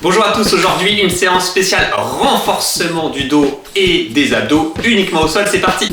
Bonjour à tous, aujourd'hui une séance spéciale renforcement du dos et des abdos uniquement au sol, c'est parti.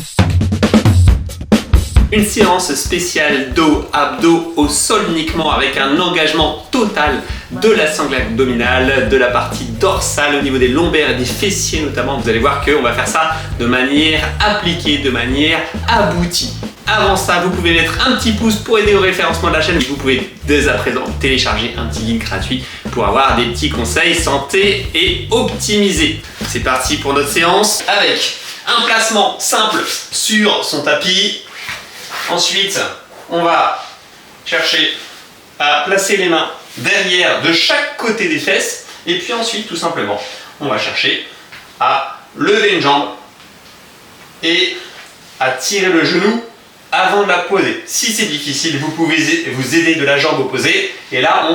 Une séance spéciale dos, abdos au sol uniquement avec un engagement total de la sangle abdominale, de la partie dorsale au niveau des lombaires et des fessiers notamment. Vous allez voir qu'on va faire ça de manière appliquée, de manière aboutie. Avant ça, vous pouvez mettre un petit pouce pour aider au référencement de la chaîne. Vous pouvez dès à présent télécharger un petit guide gratuit pour avoir des petits conseils santé et optimisés. C'est parti pour notre séance avec un placement simple sur son tapis. Ensuite, on va chercher à placer les mains derrière de chaque côté des fesses. Et puis ensuite, tout simplement, on va chercher à lever une jambe et à tirer le genou avant de la poser. Si c'est difficile, vous pouvez vous aider de la jambe opposée. Et là,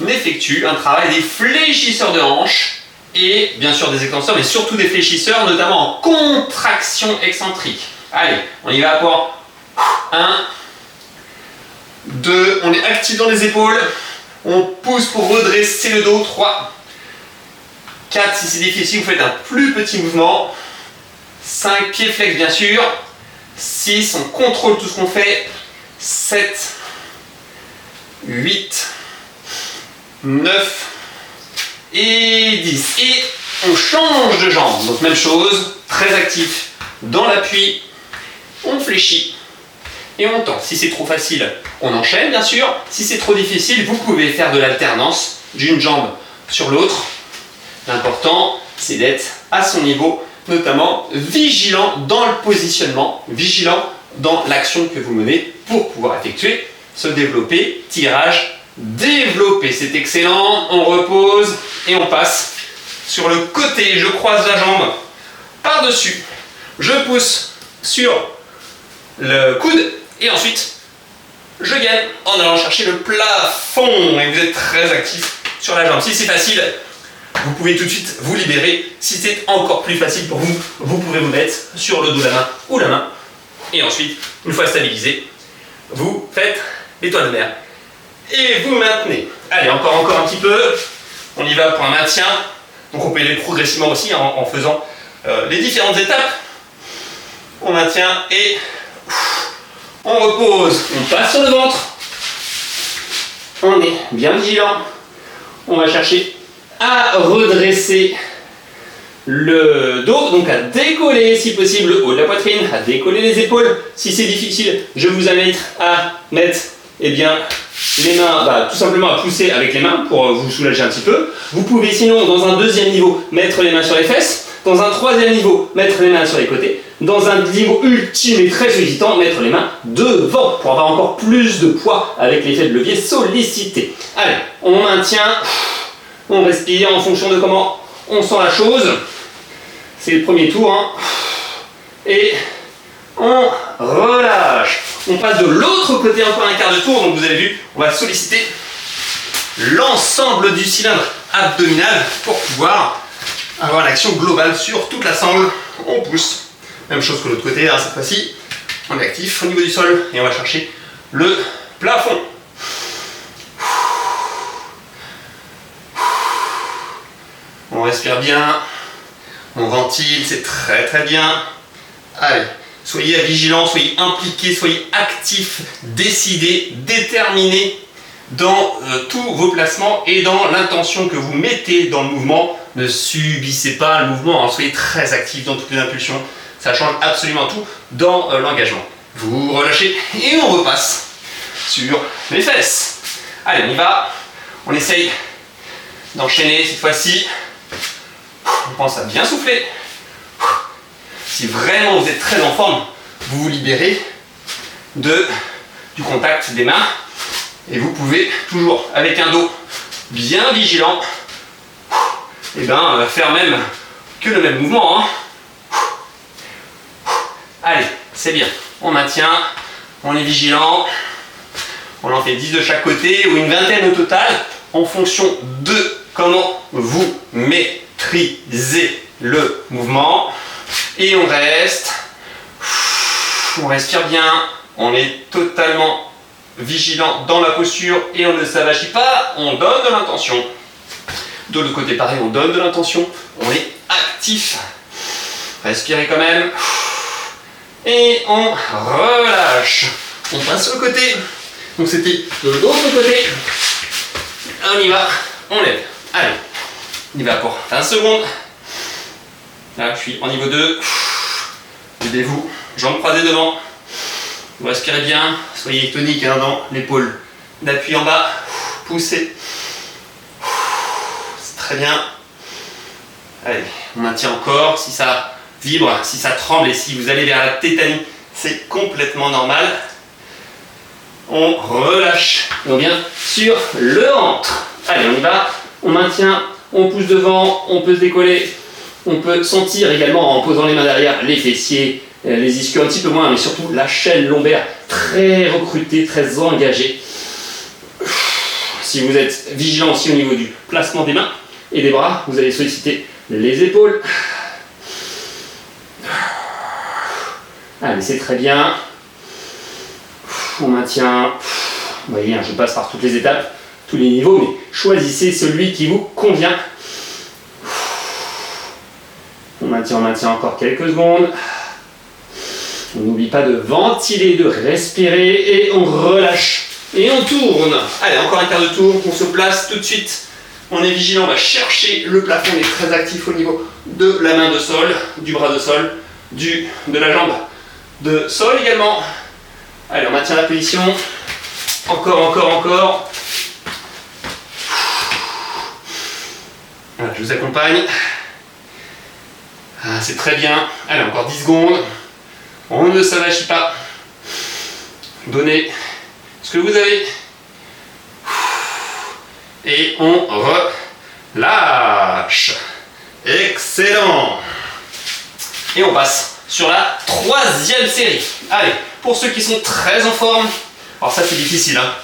on effectue un travail des fléchisseurs de hanches et bien sûr des extenseurs, mais surtout des fléchisseurs, notamment en contraction excentrique. Allez, on y va pour 1, 2, on est actif dans les épaules, on pousse pour redresser le dos, 3, 4, si c'est difficile, vous faites un plus petit mouvement, 5, pieds flex bien sûr, 6, on contrôle tout ce qu'on fait, 7, 8, 9 et 10. Et on change de jambe, donc même chose, très actif dans l'appui, on fléchit et on tend. Si c'est trop facile, on enchaîne bien sûr. Si c'est trop difficile, vous pouvez faire de l'alternance d'une jambe sur l'autre. L'important, c'est d'être à son niveau, notamment vigilant dans le positionnement, vigilant dans l'action que vous menez pour pouvoir effectuer ce développé, tirage, développé. C'est excellent, on repose et on passe sur le côté. Je croise la jambe par-dessus, je pousse sur le coude et ensuite je gagne en allant chercher le plafond et vous êtes très actif sur la jambe. Si c'est facile, vous pouvez tout de suite vous libérer. Si c'est encore plus facile pour vous, vous pouvez vous mettre sur le dos de la main ou la main et ensuite, une fois stabilisé, vous faites l'étoile de mer et vous maintenez. Allez, encore un petit peu, on y va pour un maintien. Donc on peut y aller progressivement aussi en faisant les différentes étapes. On maintient et on repose, on passe sur le ventre, on est bien vigilant, on va chercher à redresser le dos, donc à décoller si possible le haut de la poitrine, à décoller les épaules. Si c'est difficile, je vous invite à mettre les mains, tout simplement à pousser avec les mains pour vous soulager un petit peu. Vous pouvez sinon, dans un deuxième niveau, mettre les mains sur les fesses. Dans un troisième niveau, mettre les mains sur les côtés. Dans un niveau ultime et très sollicitant, mettre les mains devant pour avoir encore plus de poids avec l'effet de levier sollicité. Allez, on maintient, on respire en fonction de comment on sent la chose. C'est le premier tour. Et on relâche. On passe de l'autre côté encore un quart de tour. Donc vous avez vu, on va solliciter l'ensemble du cylindre abdominal pour pouvoir avoir l'action globale sur toute la sangle. On pousse. Même chose que l'autre côté, cette fois-ci. On est actif au niveau du sol et on va chercher le plafond. On respire bien. On ventile, c'est très très bien. Allez, soyez vigilants, soyez impliqués, soyez actifs, décidés, déterminés dans tous vos placements et dans l'intention que vous mettez dans le mouvement. Ne subissez pas le mouvement, soyez très actifs dans toutes les impulsions. Ça change absolument tout dans l'engagement. Vous relâchez et on repasse sur les fesses. Allez, on y va. On essaye d'enchaîner cette fois-ci. On pense à bien souffler. Si vraiment vous êtes très en forme, vous vous libérez du contact des mains. Et vous pouvez toujours, avec un dos bien vigilant, faire même que le même mouvement. Allez, c'est bien. On maintient, on est vigilant. On en fait 10 de chaque côté ou une vingtaine au total en fonction de comment vous maîtrisez le mouvement. Et on reste. On respire bien. On est totalement vigilant dans la posture et on ne s'avachit pas. On donne de l'intention. De l'autre côté, pareil, on donne de l'intention, on est actif. Respirez quand même. Et on relâche. On passe sur le côté. Donc c'était de l'autre côté. On y va, on lève. Allez, on y va pour 20 secondes. Là, je suis en niveau 2. Aidez-vous, jambes croisées devant. Vous respirez bien, soyez tonique hein, dans l'épaule. D'appui en bas, poussez. C'est très bien. Allez, on maintient encore. Si ça vibre, si ça tremble et si vous allez vers la tétanie, c'est complètement normal. On relâche. Et on vient sur le ventre. Allez, on y va. On maintient, on pousse devant, on peut se décoller. On peut sentir également en posant les mains derrière les fessiers, les ischios un petit peu moins, mais surtout la chaîne lombaire très recrutée, très engagée. Si vous êtes vigilant aussi au niveau du placement des mains et des bras, vous allez solliciter les épaules. Allez, c'est très bien. On maintient. Vous voyez, je passe par toutes les étapes, tous les niveaux, mais choisissez celui qui vous convient. On maintient encore quelques secondes. On n'oublie pas de ventiler, de respirer et on relâche. Et on tourne. Allez, encore un quart de tour. On se place tout de suite. On est vigilant, on va chercher le plafond. On est très actif au niveau de la main de sol, du bras de sol, de la jambe de sol également. Allez, on maintient la position. Encore. Voilà, je vous accompagne. Ah, c'est très bien. Allez, encore 10 secondes. On ne s'avachit pas. Donnez ce que vous avez. Et on relâche. Excellent. Et on passe sur la 3e série. Allez, pour ceux qui sont très en forme, alors ça c'est difficile, hein.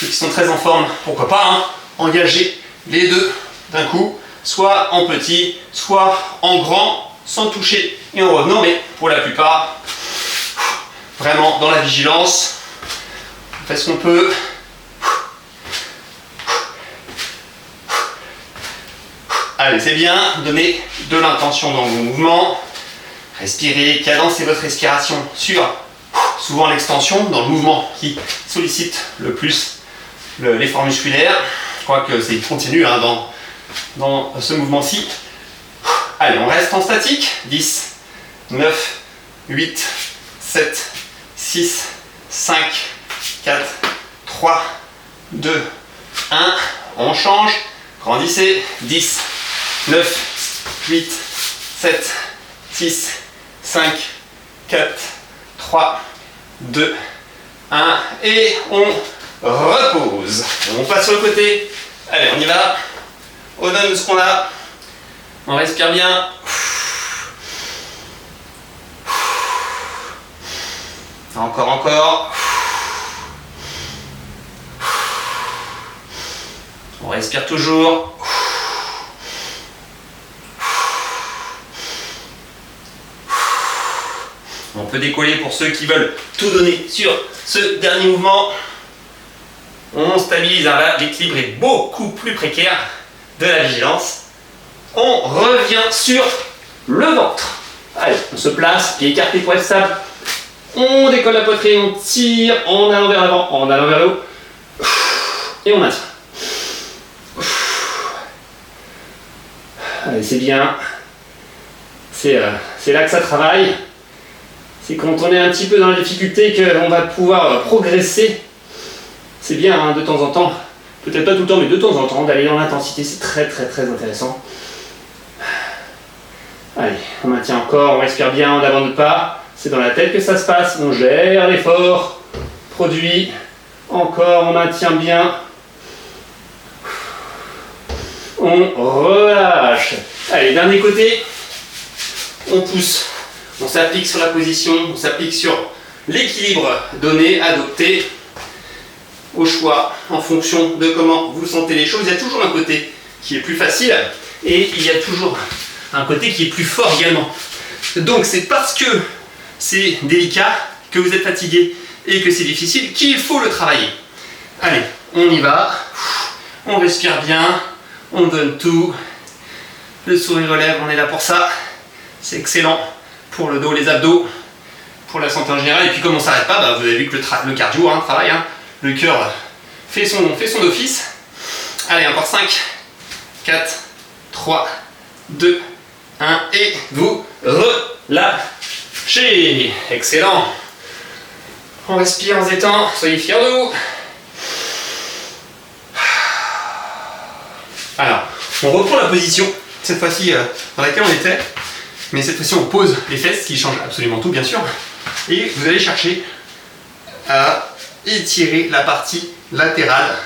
Ceux qui sont très en forme, pourquoi pas, hein, engager les deux d'un coup, soit en petit, soit en grand, sans toucher et en revenant, mais pour la plupart, vraiment dans la vigilance, on fait ce qu'on peut. Allez, c'est bien, donnez de l'intention dans vos mouvements, respirez, cadencez votre respiration sur souvent l'extension, dans le mouvement qui sollicite le plus l'effort musculaire. Je crois que c'est continu hein, dans ce mouvement-ci. Allez, on reste en statique. 10, 9, 8, 7, 6, 5, 4, 3, 2, 1. On change. Grandissez. 10, 9, 8, 7, 6, 5, 4, 3, 2, 1. Et on repose. On passe sur le côté. Allez, on y va. On donne ce qu'on a. On respire bien. Encore. On respire toujours. On peut décoller pour ceux qui veulent tout donner sur ce dernier mouvement. On stabilise, là l'équilibre est beaucoup plus précaire, de la vigilance. On revient sur le ventre. Allez, on se place, pieds écartés pour être stable. On décolle la poitrine, on tire en allant vers l'avant, en allant vers le haut. Et on maintient. Allez, c'est bien. C'est là que ça travaille. C'est quand on est un petit peu dans la difficulté qu'on va pouvoir progresser. C'est bien hein, de temps en temps, peut-être pas tout le temps, mais de temps en temps, d'aller dans l'intensité, c'est très intéressant. Allez, on maintient encore, on respire bien, on n'abandonne pas. C'est dans la tête que ça se passe, on gère l'effort, produit, encore, on maintient bien. On relâche. Allez, dernier côté, on pousse. On s'applique sur la position, on s'applique sur l'équilibre donné, adopté, au choix, en fonction de comment vous sentez les choses. Il y a toujours un côté qui est plus facile et il y a toujours un côté qui est plus fort également. Donc c'est parce que c'est délicat, que vous êtes fatigué et que c'est difficile qu'il faut le travailler. Allez, on y va, on respire bien, On donne tout. Le sourire aux lèvres, on est là pour ça. C'est excellent pour le dos, les abdos, pour la santé en général. Et puis comme on ne s'arrête pas, bah, vous avez vu que le cardio travaille. Hein. Le cœur fait son office. Allez, encore 5, 4, 3, 2, 1. Et vous relâchez. Excellent. On respire, on se détend. Soyez fiers de vous. Alors, on reprend la position, cette fois-ci dans laquelle on était, mais cette fois-ci on pose les fesses, qui change absolument tout bien sûr, et vous allez chercher à étirer la partie latérale.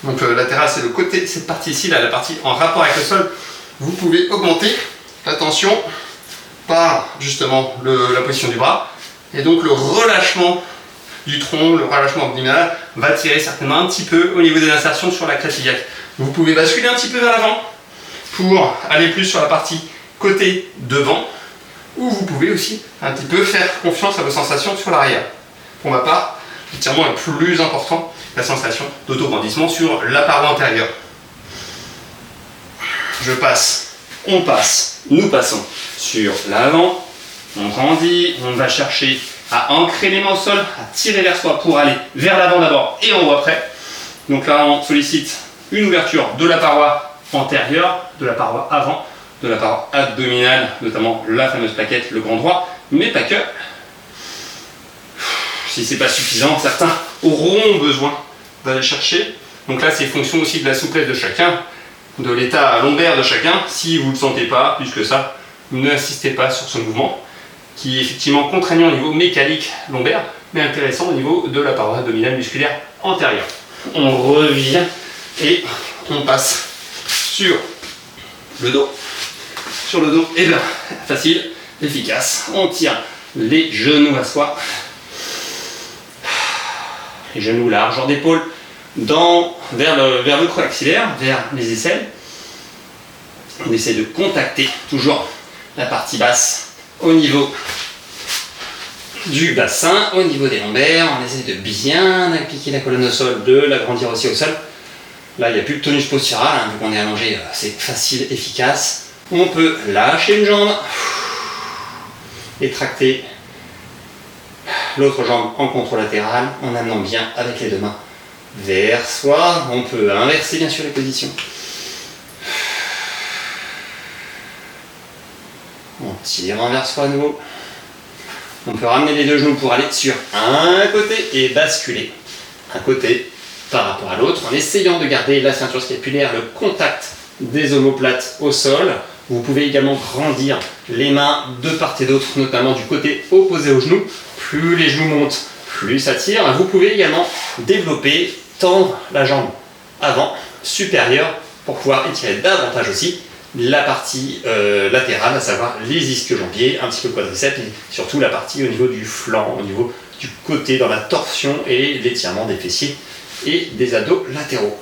Donc latérale c'est le côté, cette partie ici, là, la partie en rapport avec le sol. Vous pouvez augmenter la tension par justement la position du bras, et donc le relâchement du tronc, le relâchement abdominal va tirer certainement un petit peu au niveau des insertions sur la crête iliaque. Vous pouvez basculer un petit peu vers l'avant pour aller plus sur la partie côté devant, ou vous pouvez aussi un petit peu faire confiance à vos sensations sur l'arrière. Pour ma part, l'étirement est plus important, la sensation d'autograndissement sur la paroi antérieure. Je passe, on passe, nous passons sur l'avant, on grandit, on va chercher à ancrer les mains au sol, à tirer vers soi pour aller vers l'avant d'abord et en haut après. Donc là on sollicite une ouverture de la paroi antérieure, de la paroi avant, de la paroi abdominale, notamment la fameuse plaquette, le grand droit, mais pas que. Si c'est pas suffisant, certains auront besoin d'aller chercher. Donc là c'est fonction aussi de la souplesse de chacun, de l'état lombaire de chacun. Si vous ne le sentez pas plus que ça, n'insistez pas sur ce mouvement, qui est effectivement contraignant au niveau mécanique lombaire, mais intéressant au niveau de la paroi abdominale musculaire antérieure. On revient et on passe sur le dos. Sur le dos, et bien, facile, efficace. On tire les genoux à soi. Les genoux largeur d'épaule vers le creux axillaire, vers les aisselles. On essaie de contacter toujours la partie basse au niveau du bassin, au niveau des lombaires. On essaie de bien appliquer la colonne au sol, de l'agrandir aussi au sol. Là, il n'y a plus de tonus postural, hein, vu qu'on est allongé, c'est facile, efficace. On peut lâcher une jambe et tracter l'autre jambe en controlatéral en amenant bien avec les deux mains vers soi. On peut inverser bien sûr les positions. On tire vers soi à nouveau. On peut ramener les deux genoux pour aller sur un côté et basculer un côté par rapport à l'autre en essayant de garder la ceinture scapulaire, le contact des omoplates au sol. Vous pouvez également grandir les mains de part et d'autre, notamment du côté opposé aux genoux. Plus les genoux montent, plus ça tire. Vous pouvez également développer, tendre la jambe avant, supérieure, pour pouvoir étirer davantage aussi la partie latérale, à savoir les ischio-jambiers, un petit peu quadriceps, et surtout la partie au niveau du flanc, au niveau du côté dans la torsion et l'étirement des fessiers et des abdos latéraux.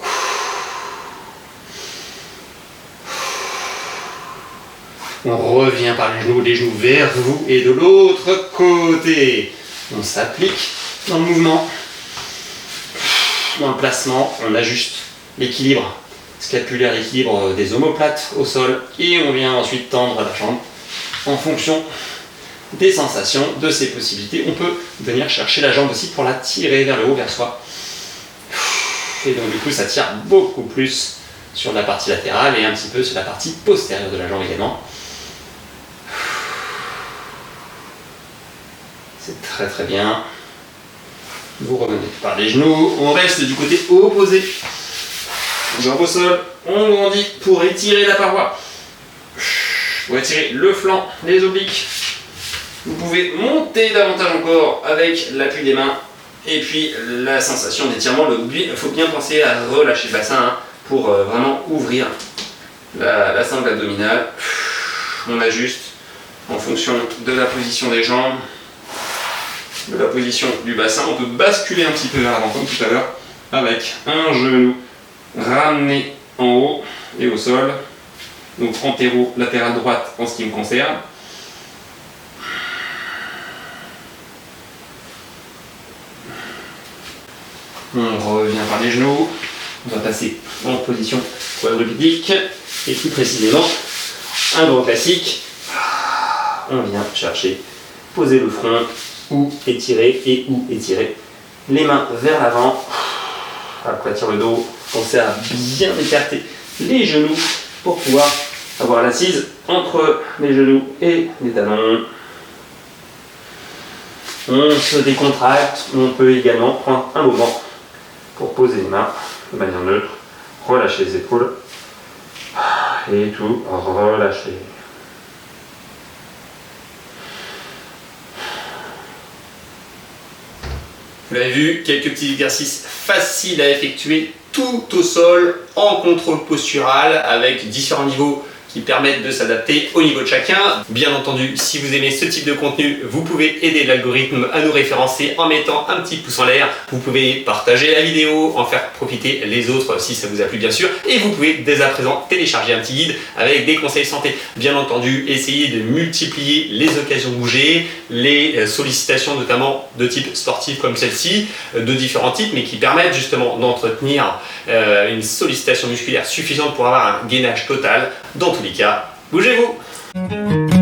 On revient par les genoux vers vous et de l'autre côté. On s'applique dans le mouvement, dans le placement, on ajuste l'équilibre scapulaire, l'équilibre des omoplates au sol et on vient ensuite tendre la jambe en fonction des sensations, de ses possibilités. On peut venir chercher la jambe aussi pour la tirer vers le haut, vers soi. Et donc du coup ça tire beaucoup plus sur la partie latérale et un petit peu sur la partie postérieure de la jambe également. C'est très très bien. Vous revenez par les genoux, on reste du côté opposé. Jambe au sol, on grandit pour étirer la paroi. Pour étirer le flanc, les obliques. Vous pouvez monter davantage encore avec l'appui des mains. Et puis la sensation d'étirement, il faut bien penser à relâcher le bassin pour vraiment ouvrir la sangle abdominale. On ajuste en fonction de la position des jambes, de la position du bassin. On peut basculer un petit peu vers l'avant comme tout à l'heure avec un genou ramené en haut et au sol. Donc antéro-latérale droite en ce qui me concerne. On revient par les genoux. On va passer en position quadrupédique, et plus précisément, un grand classique. On vient chercher, poser le front, ou étirer, les mains vers l'avant, aplatir le dos, pensez à bien écarter les genoux pour pouvoir avoir l'assise entre les genoux et les talons. On se décontracte, on peut également prendre un moment pour poser les mains de manière neutre, relâcher les épaules et tout relâcher. Vous l'avez vu, quelques petits exercices faciles à effectuer tout au sol en contrôle postural avec différents niveaux qui permettent de s'adapter au niveau de chacun. Bien entendu, si vous aimez ce type de contenu, vous pouvez aider l'algorithme à nous référencer en mettant un petit pouce en l'air. Vous pouvez partager la vidéo, en faire profiter les autres si ça vous a plu bien sûr. Et vous pouvez dès à présent télécharger un petit guide avec des conseils santé. Bien entendu, essayez de multiplier les occasions de bouger, les sollicitations notamment de type sportif comme celle-ci, de différents types, mais qui permettent justement d'entretenir une sollicitation musculaire suffisante pour avoir un gainage total. Dans tous les cas, bougez-vous!